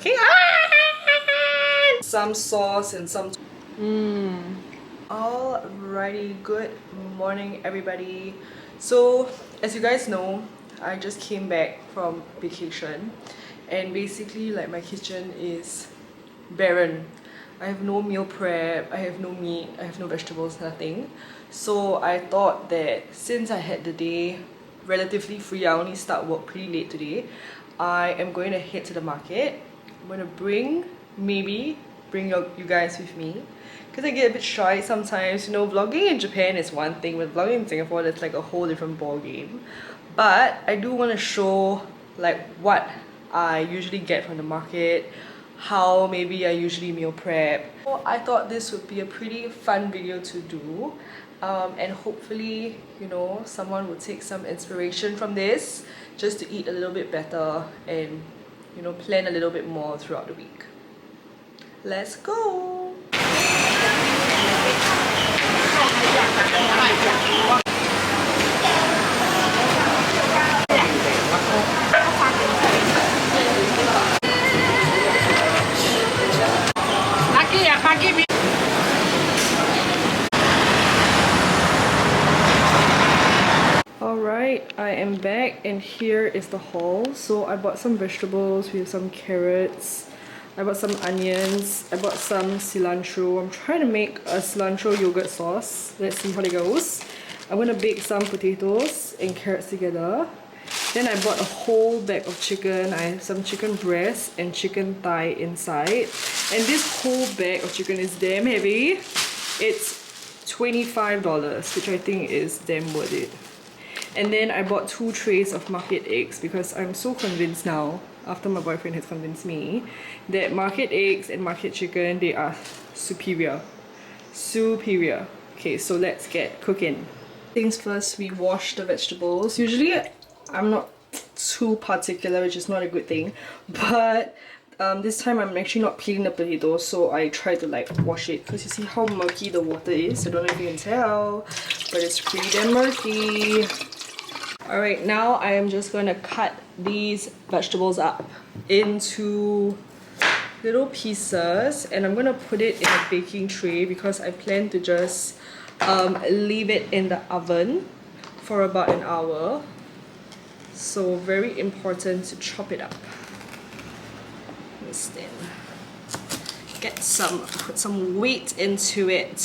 Okay. Some sauce and some. Alrighty, good morning everybody. So as you guys know, I just came back from vacation and basically like my kitchen is barren. I have no meal prep, I have no meat, I have no vegetables, nothing. So I thought that since I had the day relatively free, I only start work pretty late today, I am going to head to the market. I'm going to bring you guys with me because I get a bit shy sometimes. You know, vlogging in Japan is one thing, but vlogging in Singapore that's like a whole different ball game. But I do want to show like what I usually get from the market, how maybe I usually meal prep. So I thought this would be a pretty fun video to do, and hopefully, you know, someone will take some inspiration from this just to eat a little bit better and, you know, plan a little bit more throughout the week. Let's go! Alright, I am back and here is the haul. So I bought some vegetables, we have some carrots, I bought some onions, I bought some cilantro. I'm trying to make a cilantro yogurt sauce. Let's see how it goes. I'm gonna bake some potatoes and carrots together. Then I bought a whole bag of chicken. I have some chicken breast and chicken thigh inside. And this whole bag of chicken is damn heavy. It's $25, which I think is damn worth it. And then I bought 2 trays of market eggs because I'm so convinced now, after my boyfriend has convinced me, that market eggs and market chicken, they are superior. Superior. Okay, so let's get cooking. Things first, we wash the vegetables. Usually I'm not too particular, which is not a good thing, but this time I'm actually not peeling the potatoes, so I try to like wash it because you see how murky the water is. I don't know if you can tell, but it's pretty damn murky. Alright, now I am just going to cut these vegetables up into little pieces and I'm going to put it in a baking tray because I plan to just leave it in the oven for about an hour. So very important to chop it up. Let's then put some weight into it.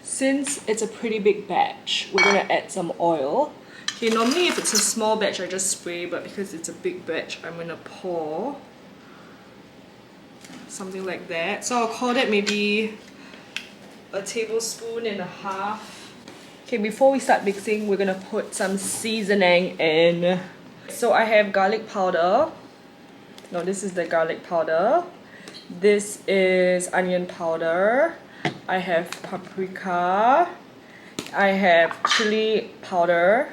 Since it's a pretty big batch, we're gonna add some oil. Okay, normally if it's a small batch I just spray, but because it's a big batch I'm gonna pour something like that. So I'll call that maybe a tablespoon and a half. Okay, before we start mixing, we're gonna put some seasoning in. So I have garlic powder. No, this is the garlic powder. This is onion powder. I have paprika. I have chili powder.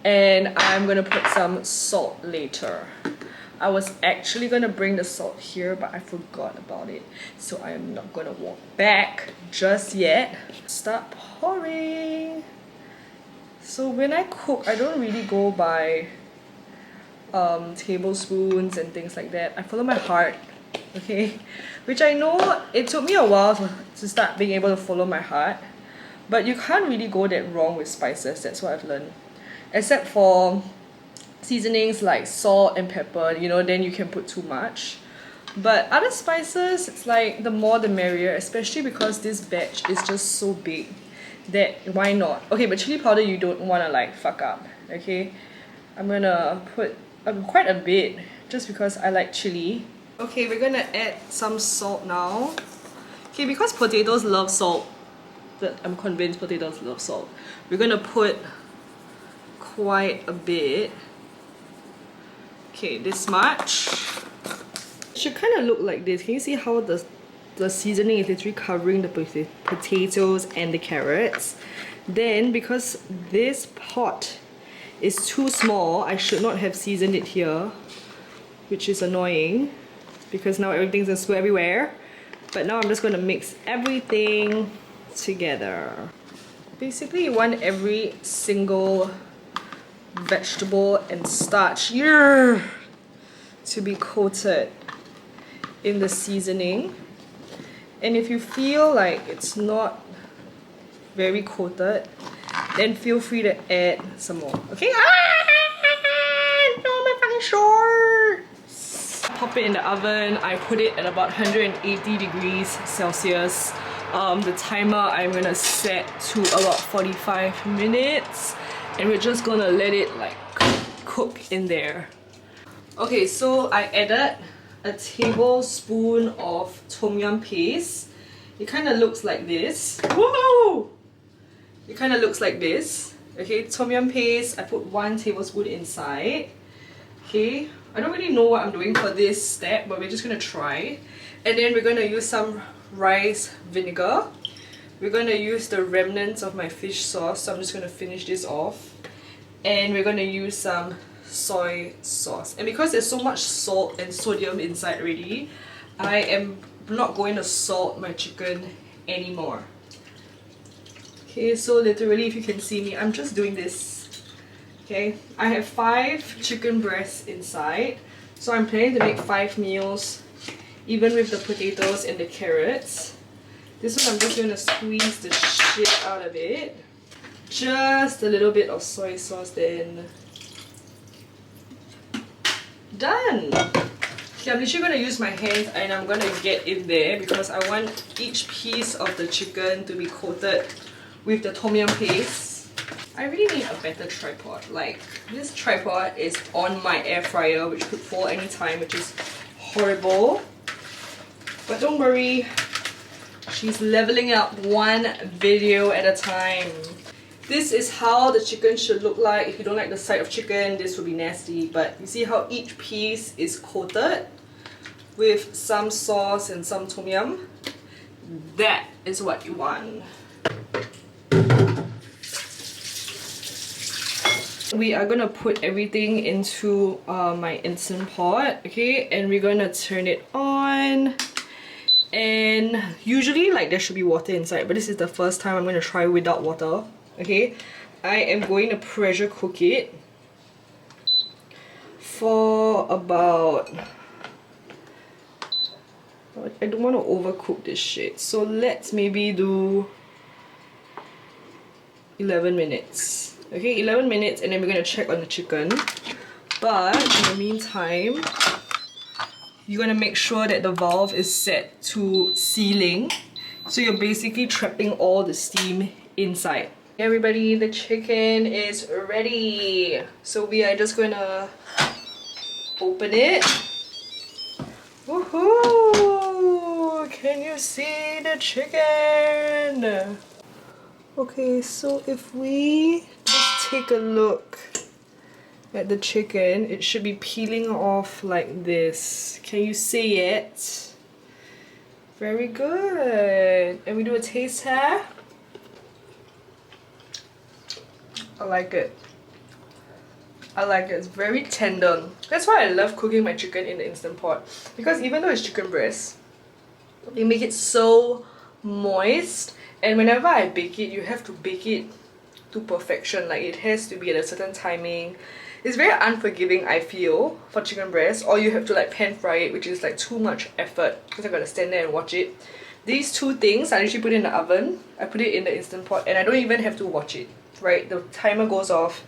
And I'm gonna put some salt later. I was actually gonna bring the salt here, but I forgot about it. So I am not gonna walk back just yet. Start pouring. So when I cook, I don't really go by tablespoons and things like that. I follow my heart, okay? Which I know it took me a while to start being able to follow my heart. But you can't really go that wrong with spices, that's what I've learned. Except for seasonings like salt and pepper, you know, then you can put too much. But other spices, it's like the more the merrier, especially because this batch is just so big that why not? Okay, but chili powder you don't want to like fuck up, okay? I'm gonna put quite a bit just because I like chili. Okay, we're gonna add some salt now. Okay, because potatoes love salt, I'm convinced potatoes love salt. We're gonna put quite a bit. Okay, this much. It should kind of look like this. Can you see how the seasoning is literally covering the potatoes and the carrots? Then, because this pot is too small, I should not have seasoned it here, which is annoying because now everything's gonna spill everywhere. But now I'm just gonna mix everything together. Basically, you want every single vegetable and starch to be coated in the seasoning. And if you feel like it's not very coated, then feel free to add some more. Okay? No, my fucking shorts! Pop it in the oven. I put it at about 180 degrees Celsius. The timer I'm gonna set to about 45 minutes, and we're just gonna let it like cook in there. Okay, so I added a tablespoon of tom yum paste. It kind of looks like this. Woohoo! It kind of looks like this. Okay, tom yum paste, I put 1 tablespoon inside. Okay, I don't really know what I'm doing for this step, but we're just gonna try. And then we're gonna use some rice vinegar. We're gonna use the remnants of my fish sauce, so I'm just gonna finish this off. And we're gonna use some soy sauce. And because there's so much salt and sodium inside already, I am not going to salt my chicken anymore. Okay, so literally, if you can see me, I'm just doing this. Okay, I have 5 chicken breasts inside, so I'm planning to make 5 meals, even with the potatoes and the carrots. This one I'm just going to squeeze the shit out of it. Just a little bit of soy sauce, then done! Okay, I'm literally going to use my hands and I'm going to get in there because I want each piece of the chicken to be coated with the tom yum paste. I really need a better tripod. Like, this tripod is on my air fryer, which could fall anytime, which is horrible. But don't worry, she's leveling up one video at a time. This is how the chicken should look like. If you don't like the sight of chicken, this will be nasty. But you see how each piece is coated with some sauce and some tom yum? That is what you want. We are gonna put everything into my Instant Pot, okay? And we're gonna turn it on. And usually, like, there should be water inside, but this is the first time I'm gonna try without water, okay? I am going to pressure cook it for about... I don't want to overcook this shit, so let's maybe do 11 minutes. Okay, 11 minutes, and then we're gonna check on the chicken. But in the meantime, you're gonna make sure that the valve is set to sealing, so you're basically trapping all the steam inside. Everybody, the chicken is ready. So we are just gonna open it. Woohoo! Can you see the chicken? Okay, so if we just take a look at the chicken, it should be peeling off like this. Can you see it? Very good. And we do a taste test. I like it. I like it. It's very tender. That's why I love cooking my chicken in the Instant Pot. Because even though it's chicken breast, they make it so moist. And whenever I bake it, you have to bake it to perfection. Like, it has to be at a certain timing. It's very unforgiving, I feel, for chicken breast. Or you have to like pan fry it, which is like too much effort because I gotta stand there and watch it. These two things, I literally put it in the oven. I put it in the Instant Pot and I don't even have to watch it. Right? The timer goes off.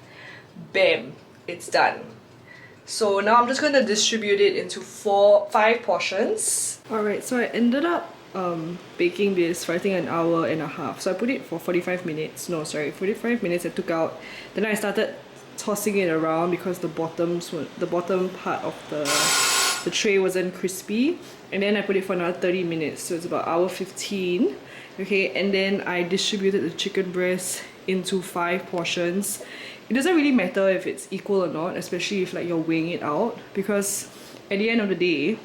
Bam! It's done. So now I'm just going to distribute it into 5 portions. Alright, so I ended up baking this for I think an hour and a half. So I put it for 45 minutes. No, sorry, 45 minutes I took out. Then I started tossing it around because the bottom part of the tray wasn't crispy. And then I put it for another 30 minutes. So it's about hour 15. Okay, and then I distributed the chicken breast into 5 portions. It doesn't really matter if it's equal or not, especially if like you're weighing it out, because at the end of the day,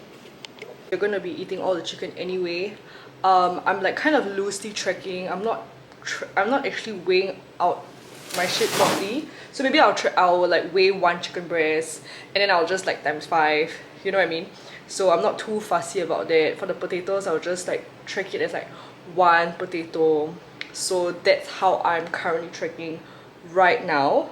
you're gonna be eating all the chicken anyway. I'm like kind of loosely tracking. I'm not actually weighing out my shit properly. So maybe I'll like weigh 1 chicken breast and then I'll just like times 5. You know what I mean? So I'm not too fussy about that. For the potatoes, I'll just like track it as like 1 potato. So that's how I'm currently tracking right now.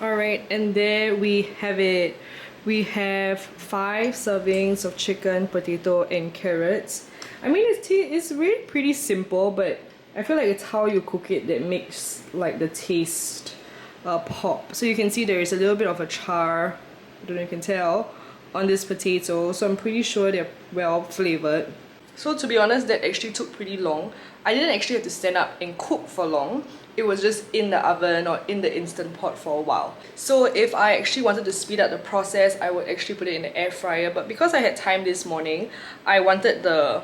Alright, and there we have it. We have 5 servings of chicken, potato, and carrots. I mean, it's really pretty simple, but I feel like it's how you cook it that makes like the taste pop. So you can see there is a little bit of a char, I don't know if you can tell, on this potato. So I'm pretty sure they're well flavored. So to be honest, that actually took pretty long. I didn't actually have to stand up and cook for long. It was just in the oven or in the Instant Pot for a while. So if I actually wanted to speed up the process, I would actually put it in the air fryer. But because I had time this morning, I wanted the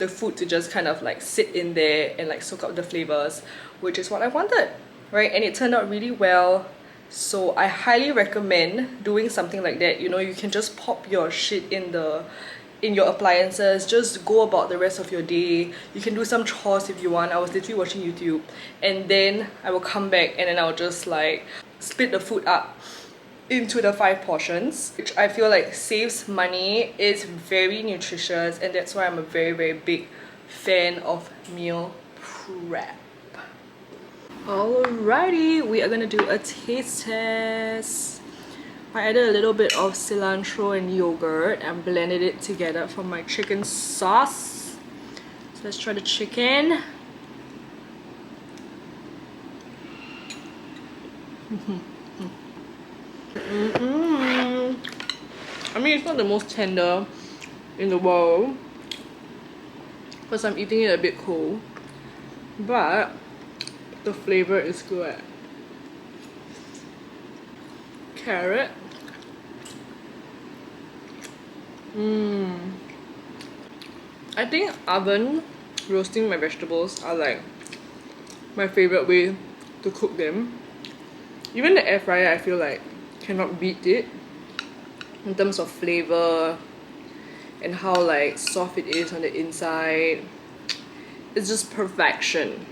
food to just kind of like sit in there and like soak up the flavors, which is what I wanted, right? And it turned out really well. So I highly recommend doing something like that. You know, you can just pop your shit in your appliances, just go about the rest of your day. You can do some chores if you want. I was literally watching YouTube, and then I will come back and then I'll just like split the food up into the 5 portions, which I feel like saves money, is very nutritious, and that's why I'm a very big fan of meal prep. Alrighty, we are gonna do a taste test. I added a little bit of cilantro and yogurt and blended it together for my chicken sauce. So let's try the chicken. I mean, it's not the most tender in the world because I'm eating it a bit cold, but the flavor is good. Carrot. I think oven roasting my vegetables are like my favorite way to cook them. Even the air fryer, I feel like cannot beat it in terms of flavor and how like soft it is on the inside. It's just perfection.